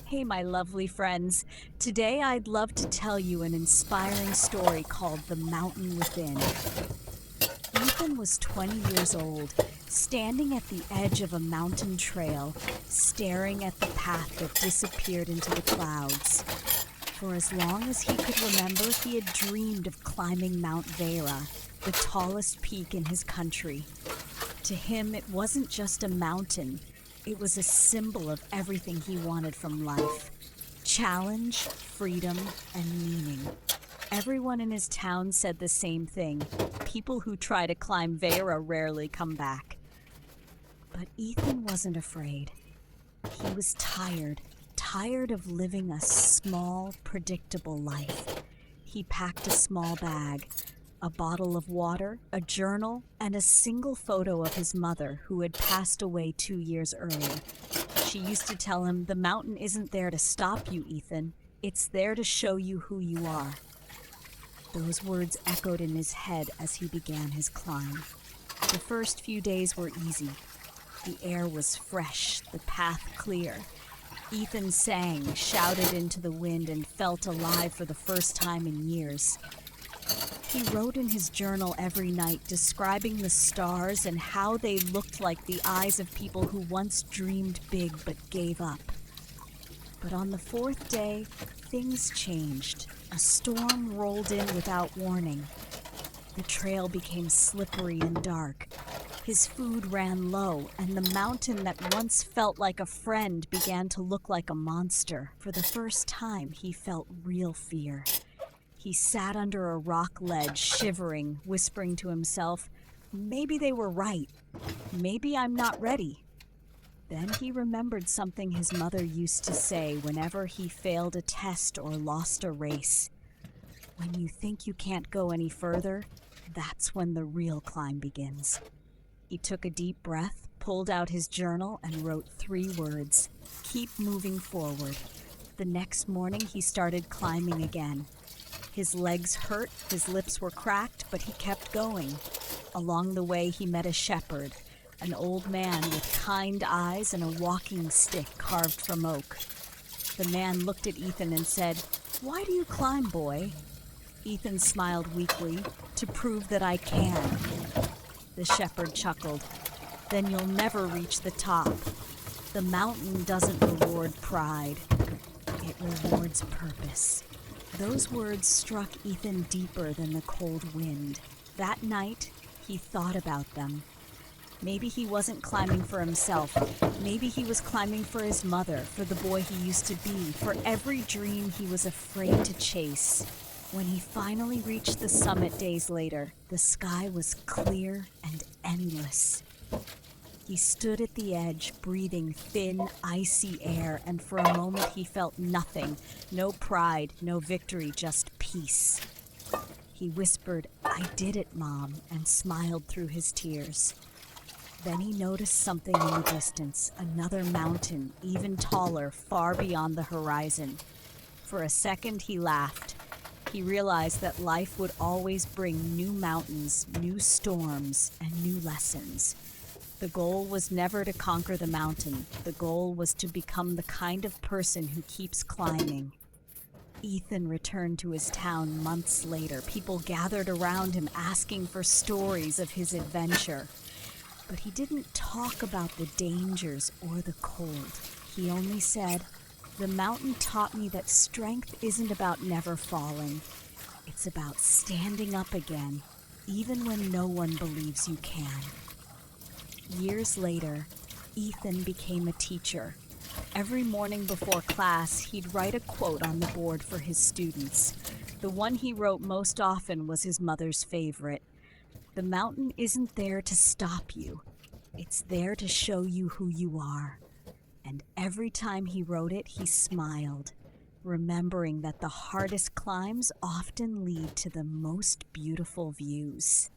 Hey, my lovely friends. Today I'd love to tell you an inspiring story called The Mountain Within. Ethan was 20 years old, standing at the edge of a mountain trail, staring at the path that disappeared into the clouds. For as long as he could remember, he had dreamed of climbing Mount Vera, the tallest peak in his country. To him, it wasn't just a mountain, it was a symbol of everything he wanted from life: challenge, freedom, and meaning. Everyone in his town said the same thing. People who try to climb Vera rarely come back. But Ethan wasn't afraid. He was tired of living a small, predictable life. He packed a small bag, a bottle of water, a journal, and a single photo of his mother, who had passed away 2 years earlier. She used to tell him, "The mountain isn't there to stop you, Ethan. It's there to show you who you are." Those words echoed in his head as he began his climb. The first few days were easy. The air was fresh, the path clear. Ethan sang, shouted into the wind, and felt alive for the first time in years. He wrote in his journal every night, describing the stars and how they looked like the eyes of people who once dreamed big but gave up. But on the fourth day, things changed. A storm rolled in without warning. The trail became slippery and dark. His food ran low, and the mountain that once felt like a friend began to look like a monster. For the first time, he felt real fear. He sat under a rock ledge, shivering, whispering to himself, "Maybe they were right. Maybe I'm not ready." Then he remembered something his mother used to say whenever he failed a test or lost a race. "When you think you can't go any further, that's when the real climb begins." He took a deep breath, pulled out his journal, and wrote 3 words: "Keep moving forward." The next morning, he started climbing again. His legs hurt, his lips were cracked, but he kept going. Along the way, he met a shepherd, an old man with kind eyes and a walking stick carved from oak. The man looked at Ethan and said, "Why do you climb, boy?" Ethan smiled weakly. "To prove that I can." The shepherd chuckled. "Then you'll never reach the top. The mountain doesn't reward pride. It rewards purpose." Those words struck Ethan deeper than the cold wind. That night, he thought about them. Maybe he wasn't climbing for himself. Maybe he was climbing for his mother, for the boy he used to be, for every dream he was afraid to chase. When he finally reached the summit days later, the sky was clear and endless. He stood at the edge, breathing thin, icy air, and for a moment he felt nothing. No pride, no victory, just peace. He whispered, "I did it, Mom," and smiled through his tears. Then he noticed something in the distance, another mountain, even taller, far beyond the horizon. For a second he laughed. He realized that life would always bring new mountains, new storms, and new lessons. The goal was never to conquer the mountain. The goal was to become the kind of person who keeps climbing. Ethan returned to his town months later. People gathered around him asking for stories of his adventure. But he didn't talk about the dangers or the cold. He only said, "The mountain taught me that strength isn't about never falling. It's about standing up again, even when no one believes you can." Years later, Ethan became a teacher. Every morning before class, he'd write a quote on the board for his students. The one he wrote most often was his mother's favorite. "The mountain isn't there to stop you. It's there to show you who you are." And every time he wrote it, he smiled, remembering that the hardest climbs often lead to the most beautiful views.